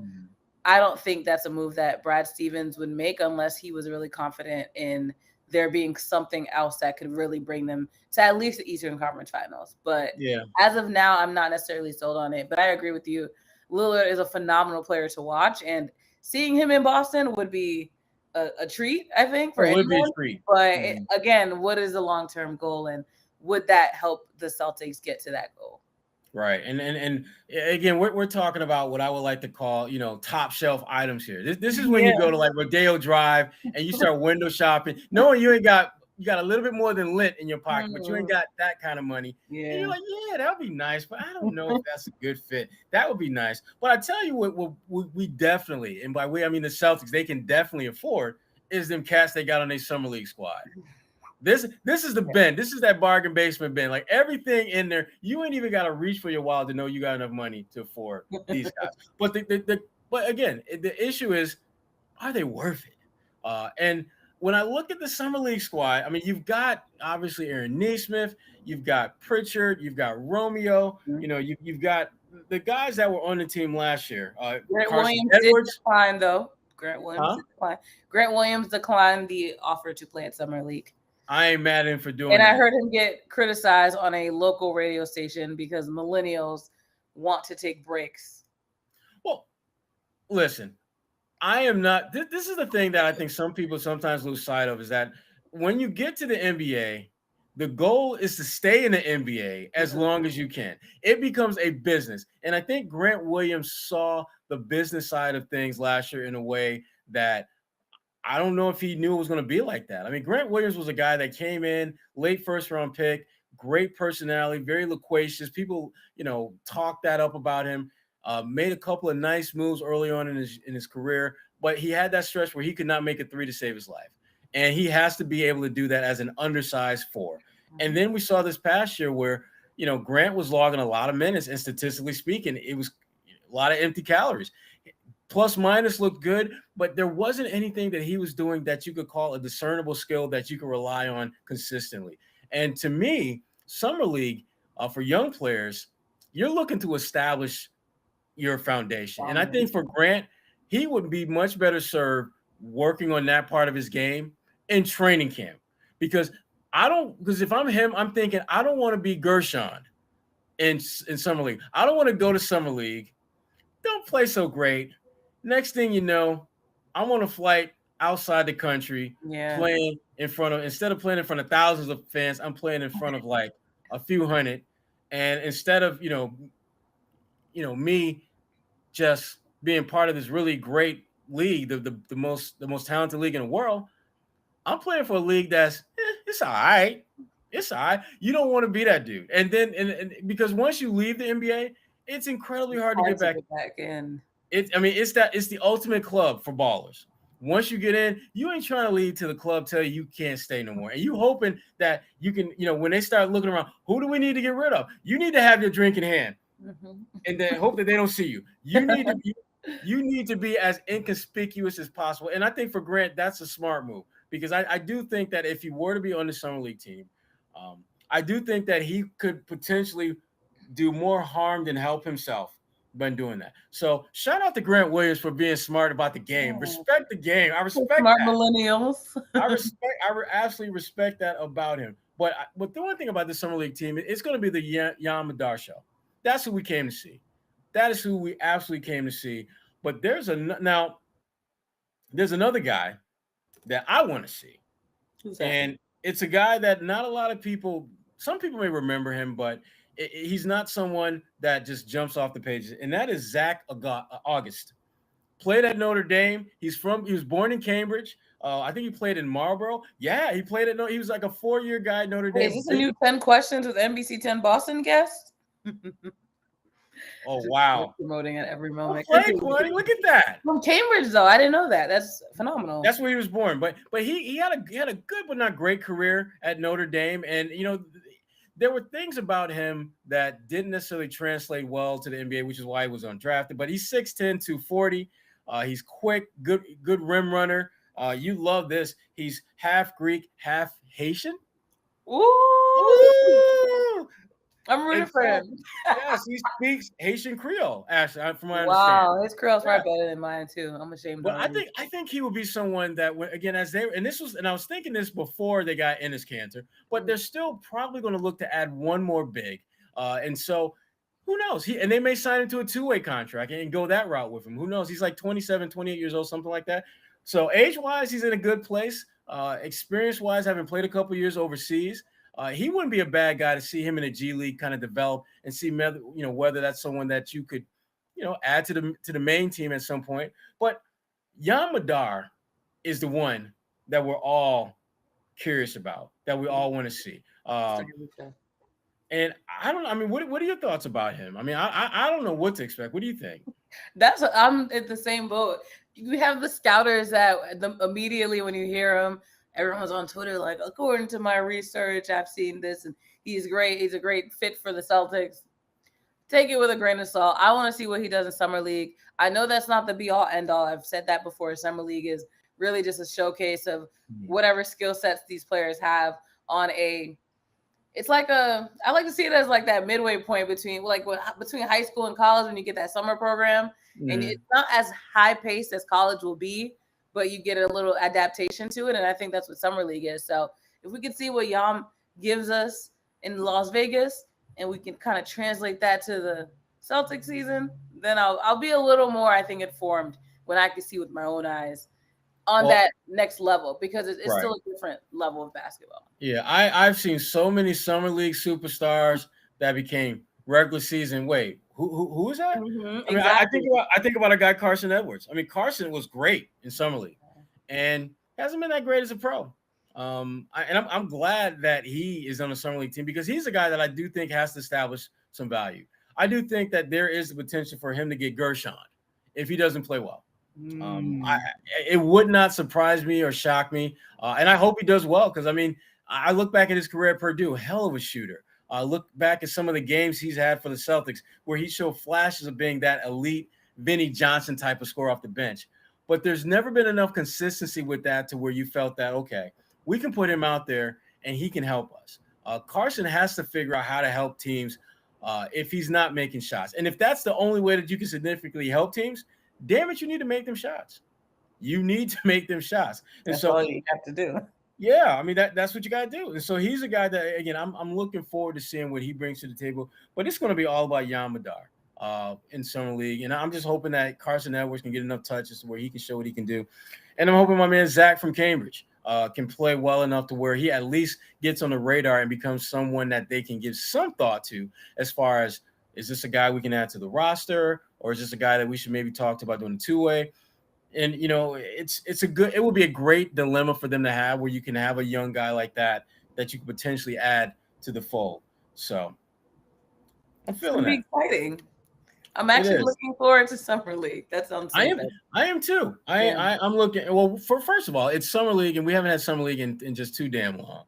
I don't think that's a move that Brad Stevens would make unless he was really confident in there being something else that could really bring them to at least the Eastern Conference Finals. But as of now, I'm not necessarily sold on it. But I agree with you. Lillard is a phenomenal player to watch, and seeing him in Boston would be a treat, I think, for anyone. Would be a treat. But again, what is the long-term goal, and would that help the Celtics get to that goal? Right. And again, we're talking about what I would like to call, top shelf items here. This is when you go to like Rodeo Drive and you start window shopping, knowing you got a little bit more than lint in your pocket, but you ain't got that kind of money. Yeah. And you're like, that would be nice, but I don't know if that's a good fit. That would be nice. But I tell you what we definitely, and by we I mean the Celtics, they can definitely afford is them cats they got on their summer league squad. This is the bin. This is that bargain basement bin. Like everything in there, you ain't even got to reach for your wallet to know you got enough money to afford these guys. But but again, the issue is, are they worth it? And when I look at the summer league squad, I mean, you've got obviously Aaron Nesmith, you've got Pritchard, you've got Romeo, you've got the guys that were on the team last year. Grant Williams did decline, though. Grant Williams declined the offer to play at summer league. I ain't mad at him for doing and that. I heard him get criticized on a local radio station because millennials want to take breaks. Well, listen, I am not. This is the thing that I think some people sometimes lose sight of is that when you get to the NBA, the goal is to stay in the NBA as long as you can. It becomes a business. And I think Grant Williams saw the business side of things last year in a way that I don't know if he knew it was going to be like that. I mean, Grant Williams was a guy that came in, late first-round pick, great personality, very loquacious. People, talked that up about him. Made a couple of nice moves early on in his career, but he had that stretch where he could not make a three to save his life. And he has to be able to do that as an undersized four. And then we saw this past year where, Grant was logging a lot of minutes, and statistically speaking, it was a lot of empty calories. Plus minus looked good, but there wasn't anything that he was doing that you could call a discernible skill that you could rely on consistently. And to me, Summer League, for young players, you're looking to establish your foundation. And I think for Grant, he would be much better served working on that part of his game in training camp. Because if I'm him, I'm thinking, I don't want to be Gershon in Summer League. I don't want to go to Summer League, don't play so great. Next thing you know, I'm on a flight outside the country, playing instead of playing in front of thousands of fans, I'm playing in front of like a few hundred. And instead of, me just being part of this really great league, the most talented league in the world, I'm playing for a league that's it's all right. It's all right. You don't want to be that dude. And then and because once you leave the NBA, it's incredibly hard to get back in. It's the ultimate club for ballers. Once you get in, you ain't trying to lead to the club tell you can't stay no more. And you hoping that you can, when they start looking around, who do we need to get rid of? You need to have your drink in hand, and then hope that they don't see you. You need to be as inconspicuous as possible. And I think for Grant, that's a smart move because I do think that if he were to be on the Summer League team, I do think that he could potentially do more harm than help himself by doing that. So shout out to Grant Williams for being smart about the game. Respect the game. I respect smart that. Millennials. I absolutely respect that about him. But the one thing about the Summer League team, it's going to be the Yam Madar show. That's who we came to see. That is who we absolutely came to see. But there's another guy that I want to see. And it's a guy that not a lot of people, some people may remember him, but he's not someone that just jumps off the pages. And that is Zach August. Played at Notre Dame. He was born in Cambridge. I think he played in Marlboro. Yeah, he played he was like a 4-year guy at Notre Dame. Is this a new 10 questions with NBC 10 Boston guest? Oh, wow. Promoting at every moment. Kwani, look at that. From Cambridge, though. I didn't know that. That's phenomenal. That's where he was born. But he had a good but not great career at Notre Dame. And, there were things about him that didn't necessarily translate well to the NBA, which is why he was undrafted. But he's 6'10", 240. He's quick, good rim runner. You love this. He's half Greek, half Haitian. Ooh! I'm rooting for him. Yes, he speaks Haitian Creole, Ashley, from my understanding. Wow, his Creole's probably better than mine too. I'm ashamed. But I think he would be someone that, again, I was thinking this before they got Enes Kanter, but they're still probably going to look to add one more big, and so who knows? And they may sign him to a 2-way contract and go that route with him. Who knows? He's like 27, 28 years old, something like that. So age-wise, he's in a good place. Experience-wise, having played a couple years overseas. He wouldn't be a bad guy to see him in a G League kind of develop and see whether that's someone that you could add to the main team at some point. But Yam Madar is the one that we're all curious about, that we all want to see. And what are your thoughts about him? I mean, I don't know what to expect. What do you think? I'm at the same boat. You have the scouters that immediately when you hear them, everyone's on Twitter like, according to my research, I've seen this, and he's great. He's a great fit for the Celtics. Take it with a grain of salt. I want to see what he does in Summer League. I know that's not the be-all, end-all. I've said that before. Summer League is really just a showcase of whatever skill sets these players have on a – it's like I like to see it as like that midway point between high school and college when you get that summer program. And it's not as high-paced as college will be, but you get a little adaptation to it, and I think that's what Summer League is. So if we can see what Yam gives us in Las Vegas, and we can kind of translate that to the Celtics season, then I'll be a little more, I think, informed when I can see with my own eyes on that next level, because it's still a different level of basketball. Yeah, I've seen so many Summer League superstars that became regular season. Wait, who is that? Mm-hmm, exactly. I think about a guy, Carson Edwards. I mean, Carson was great in Summer League, and hasn't been that great as a pro. I'm glad that he is on the Summer League team, because he's a guy that I do think has to establish some value. I do think that there is the potential for him to get Gershon if he doesn't play well. It would not surprise me or shock me, and I hope he does well, because I look back at his career at Purdue, hell of a shooter. Look back at some of the games he's had for the Celtics where he showed flashes of being that elite Vinnie Johnson type of scorer off the bench. But there's never been enough consistency with that to where you felt that, okay, we can put him out there and he can help us. Carson has to figure out how to help teams if he's not making shots. And if that's the only way that you can significantly help teams, damn it, you need to make them shots. You need to make them shots. And that's all you have to do. Yeah, that's what you got to do. And so he's a guy that, again, I'm looking forward to seeing what he brings to the table. But it's going to be all about Yam Madar in Summer League. And I'm just hoping that Carson Edwards can get enough touches to where he can show what he can do. And I'm hoping my man Zach from Cambridge can play well enough to where he at least gets on the radar and becomes someone that they can give some thought to, as far as, is this a guy we can add to the roster, or is this a guy that we should maybe talk about doing a 2-way? And, it would be a great dilemma for them to have, where you can have a young guy like that you could potentially add to the fold. So I'm feeling it. Exciting. I'm actually looking forward to Summer League. That sounds I am too. I'm looking. Well, first of all, it's Summer League, and we haven't had Summer League in just too damn long.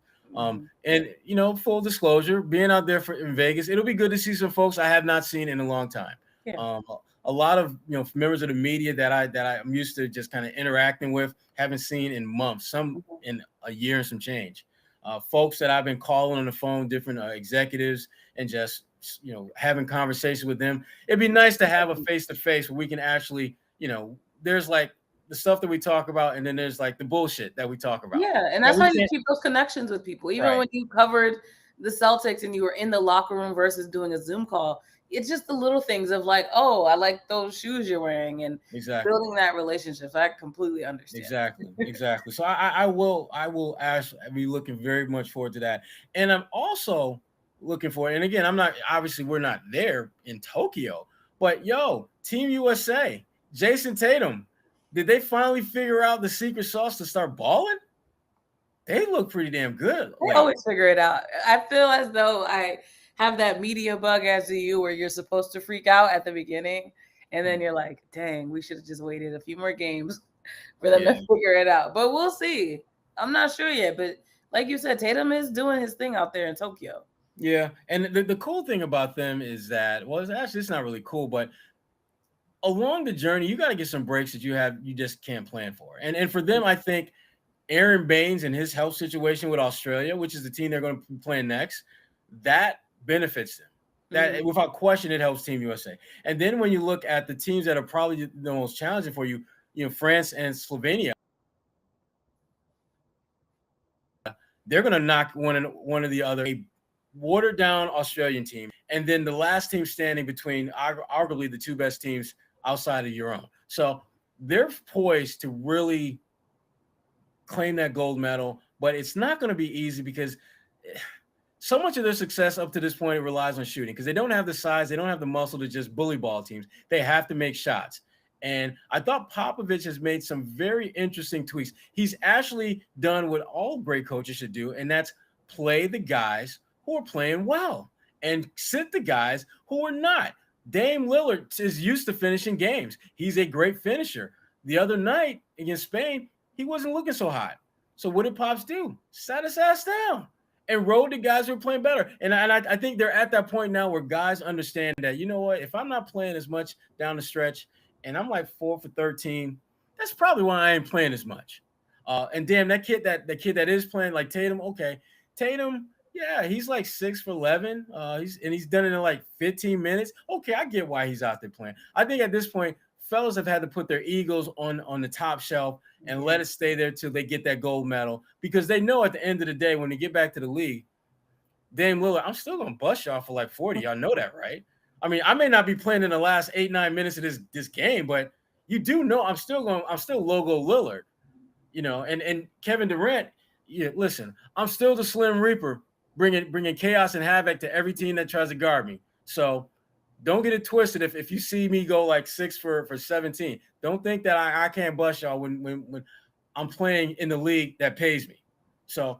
And full disclosure, being out there in Vegas, it'll be good to see some folks I have not seen in a long time. Yeah. A lot of members of the media that I'm used to just kind of interacting with, haven't seen in months, some in a year and some change. Folks that I've been calling on the phone, different executives, and just having conversations with them. It'd be nice to have a face-to-face where we can actually, there's like the stuff that we talk about, and then there's like the bullshit that we talk about. Yeah, and that's how you keep those connections with people. Even when you covered the Celtics and you were in the locker room versus doing a Zoom call, it's just the little things of like, oh, I like those shoes you're wearing, and building that relationship. So I completely understand. Exactly. So I will be looking very much forward to that. And I'm also looking for, and again, we're not there in Tokyo, but Team USA, Jason Tatum, did they finally figure out the secret sauce to start balling? They look pretty damn good. They always figure it out. I feel as though I have that media bug as do you, where you're supposed to freak out at the beginning, and then you're like, dang, we should have just waited a few more games for them to figure it out. But we'll see. I'm not sure yet, but like you said, Tatum is doing his thing out there in Tokyo. Yeah, and the cool thing about them is that, well, it's not really cool, but along the journey, you got to get some breaks that you just can't plan for. And for them, I think Aaron Baines and his health situation with Australia, which is the team they're going to be playing next, that benefits them. That without question, it helps Team USA. And then when you look at the teams that are probably the most challenging for you, France and Slovenia, they're going to knock one or the other, a watered down Australian team, and then the last team standing between arguably the two best teams outside of your own. So they're poised to really claim that gold medal, but it's not going to be easy because so much of their success up to this point relies on shooting, because they don't have the size, they don't have the muscle to just bully ball teams. They have to make shots. And I thought Popovich has made some very interesting tweaks. He's actually done what all great coaches should do, and that's play the guys who are playing well and sit the guys who are not. Dame Lillard is used to finishing games. He's a great finisher. The other night against Spain, he wasn't looking so hot. So what did Pops do? Sat his ass down and rode the guys who are playing better. And I think they're at that point now where guys understand that, you know what, if I'm not playing as much down the stretch and I'm like 4 for 13, that's probably why I ain't playing as much. And damn, that kid that is playing like Tatum, okay. Tatum, yeah, he's like 6 for 11. He's done it in like 15 minutes. Okay, I get why he's out there playing. I think at this point, fellas have had to put their egos on the top shelf and let it stay there till they get that gold medal, because they know at the end of the day when they get back to the league, Dame Lillard, I'm still gonna bust y'all for like 40. Y'all know that, right? I mean, I may not be playing in the last 8-9 minutes of this game, but you do know I'm still logo Lillard, and Kevin Durant. Yeah, listen, I'm still the Slim Reaper, bringing chaos and havoc to every team that tries to guard me. So don't get it twisted. If you see me go like 6 for 17, don't think that I can't bust y'all when I'm playing in the league that pays me. So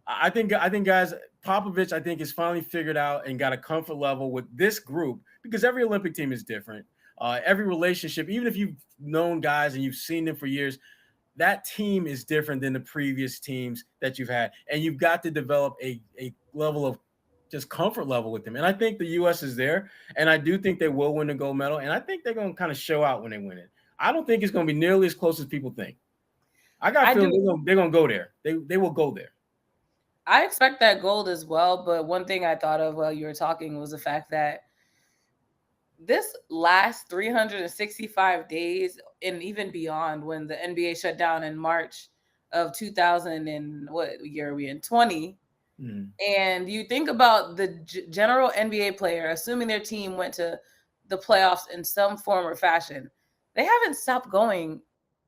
I think guys, Popovich, I think, has finally figured out and got a comfort level with this group, because every Olympic team is different. Every relationship, even if you've known guys and you've seen them for years, that team is different than the previous teams that you've had. And you've got to develop a level of just comfort level with them. And I think the U.S. is there. And I do think they will win the gold medal. And I think they're going to kind of show out when they win it. I don't think it's going to be nearly as close as people think. I got a feeling they're going to go there. They will go there. I expect that gold as well. But one thing I thought of while you were talking was the fact that this last 365 days and even beyond, when the NBA shut down in March of 2000 and what year are we in? 20. And you think about the general NBA player, assuming their team went to the playoffs in some form or fashion, they haven't stopped going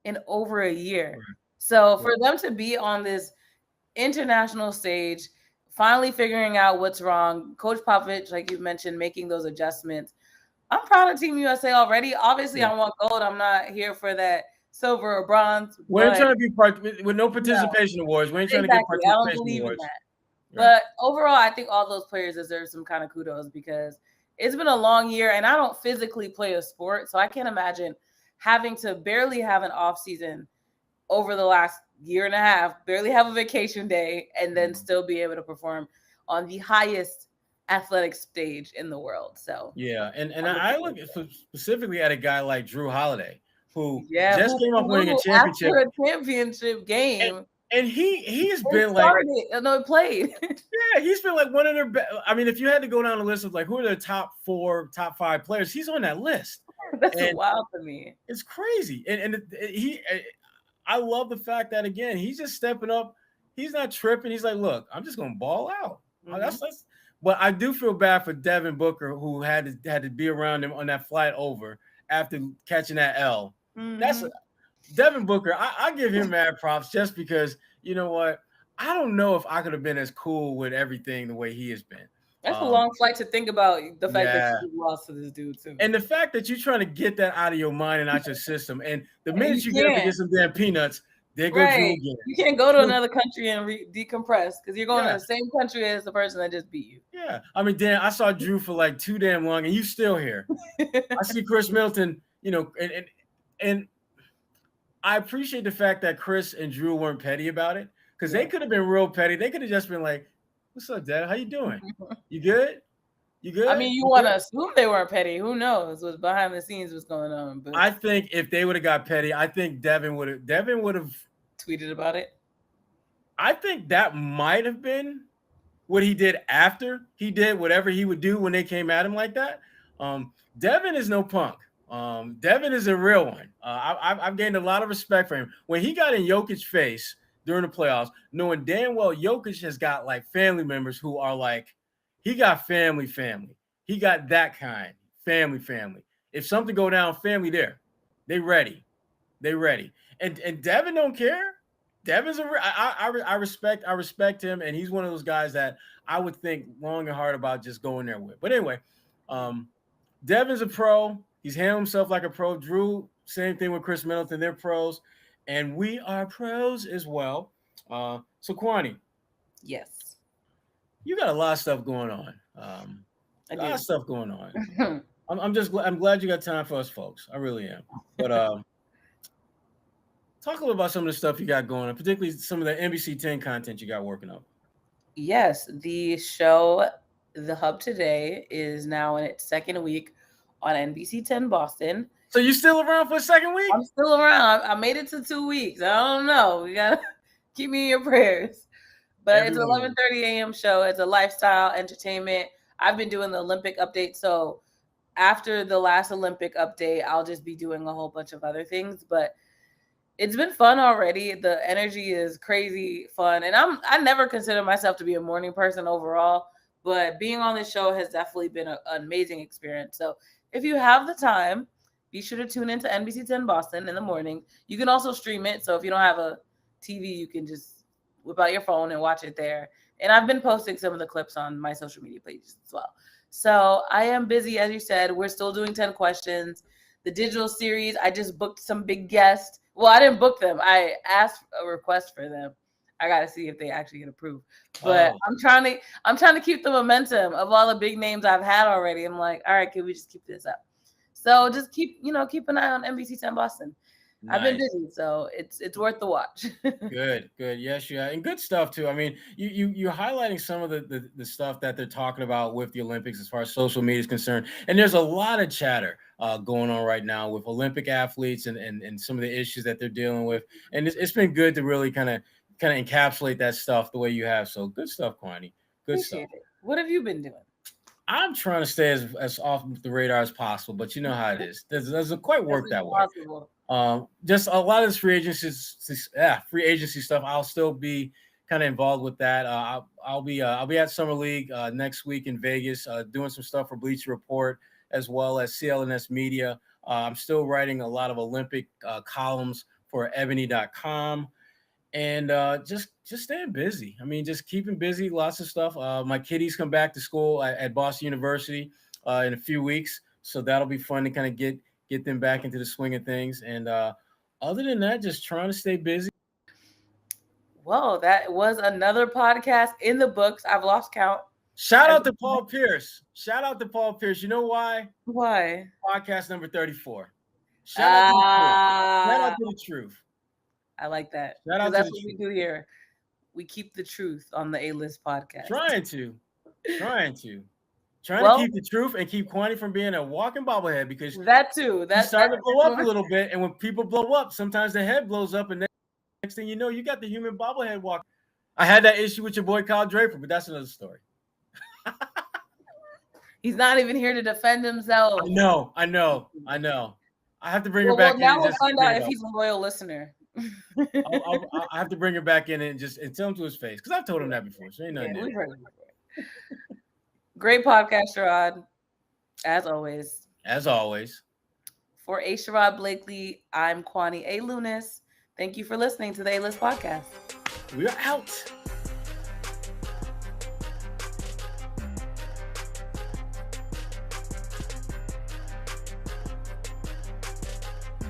in over a year. Right. So for them to be on this international stage, finally figuring out what's wrong, Coach Popovich, like you mentioned, making those adjustments, I'm proud of Team USA already. Obviously, I want gold. I'm not here for that silver or bronze. We ain't trying to be with no participation awards. We ain't trying to get participation awards. I don't believe in that. But overall, I think all those players deserve some kind of kudos, because it's been a long year and I don't physically play a sport. So I can't imagine having to barely have an off season over the last year and a half, barely have a vacation day, and then still be able to perform on the highest athletic stage in the world. So yeah, and I look specifically at a guy like Drew Holiday, who just who came off winning a championship. After a championship game. And he's been like it played. Yeah, he's been like one of their best. I mean, if you had to go down the list of like who are the top 4, top 5 players, he's on that list. That's wild to me. It's crazy. And I love the fact that again, he's just stepping up. He's not tripping. He's like, look, I'm just gonna ball out. Mm-hmm. But I do feel bad for Devin Booker, who had to be around him on that flight over after catching that L. Mm-hmm. That's Devin Booker. I give him mad props just because, you know what? I don't know if I could have been as cool with everything the way he has been. That's a long flight to think about the fact that you lost to this dude too. And the fact that you're trying to get that out of your mind and out your system. And the minute you get up to get some damn peanuts, there goes Drew again. You can't go to another country and decompress because you're going to the same country as the person that just beat you. Yeah. I mean, Dan, I saw Drew for like too damn long and you still here. I see Chris Middleton, you know, and I appreciate the fact that Chris and Drew weren't petty about it because they could have been real petty. They could have just been like, "What's up, Dad? How you doing? You good? You good?" I mean, you want to assume they weren't petty. Who knows what's behind the scenes, what's going on? But I think if they would have got petty, I think Devin would have tweeted about it. I think that might have been what he did after he did whatever he would do when they came at him like that. Devin is no punk. Devin is a real one. I've gained a lot of respect for him. When he got in Jokic's face during the playoffs, knowing damn well Jokic has got like family members who are like, he got family. He got that kind, family. If something go down, family there. They ready. And Devin don't care. Devin's I respect him, and he's one of those guys that I would think long and hard about just going there with. But anyway, Devin's a pro. He's handled himself like a pro. Drew, same thing with Chris Middleton. They're pros. And we are pros as well. So, Kwani. Yes. You got a lot of stuff going on. A lot of stuff going on. I'm glad you got time for us, folks. I really am. But talk a little about some of the stuff you got going on, particularly some of the NBC 10 content you got working on. Yes. The show, The Hub Today, is now in its second week on NBC 10 Boston. So you still around for a second week? I'm still around. I made it to 2 weeks. I don't know. You gotta keep me in your prayers. But it's an 11:30 a.m. show. It's a lifestyle entertainment. I've been doing the Olympic update. So after the last Olympic update, I'll just be doing a whole bunch of other things. But it's been fun already. The energy is crazy fun. And I never consider myself to be a morning person overall. But being on this show has definitely been an amazing experience. So if you have the time, be sure to tune into NBC 10 Boston in the morning. You can also stream it. So if you don't have a TV, you can just whip out your phone and watch it there. And I've been posting some of the clips on my social media pages as well. So I am busy, as you said. We're still doing 10 questions. The digital series, I just booked some big guests. Well, I didn't book them. I asked a request for them. I got to see if they actually get approved. But I'm trying to keep the momentum of all the big names I've had already. I'm like, all right, can we just keep this up? So just keep an eye on NBC 10 Boston. Nice. I've been busy, so it's worth the watch. Good. Yes, yeah, and good stuff too. I mean, you're highlighting some of the stuff that they're talking about with the Olympics as far as social media is concerned, and there's a lot of chatter going on right now with Olympic athletes and some of the issues that they're dealing with, and it's been good to really kind of encapsulate that stuff the way you have. So good stuff, Kwani. Good Appreciate stuff. It. What have you been doing? I'm trying to stay as off the radar as possible, but you know how it is. Doesn't quite work that way. Just a lot of this free agency stuff. I'll still be kind of involved with that. I'll be at Summer League next week in Vegas, doing some stuff for Bleacher Report as well as CLNS Media. I'm still writing a lot of Olympic columns for ebony.com. And just staying busy. I mean, just keeping busy, lots of stuff. My kiddies come back to school at Boston University in a few weeks. So that'll be fun to kind of get them back into the swing of things. And other than that, just trying to stay busy. Well, that was another podcast in the books. I've lost count. Shout out to Paul Pierce. You know why? Why? Podcast number 34. Shout out to the truth. I like that. That's what we do here. We keep the truth on the A-List podcast. Trying to. Trying to keep the truth and keep Kwani from being a walking bobblehead, because that too. That's starting to blow up a little bit. And when people blow up, sometimes the head blows up, and next thing you know, you got the human bobblehead walk. I had that issue with your boy Kyle Draper, but that's another story. He's not even here to defend himself. I know. I have to bring her back in. Now we'll find out if he's a loyal listener. I have to bring her back in and tell him to his face, because I've told him that before. So ain't nothing new. Great podcast, Sherrod. As always. For A. Sherrod Blakely, I'm Kwani A. Lunis. Thank you for listening to the A-List Podcast. We are out.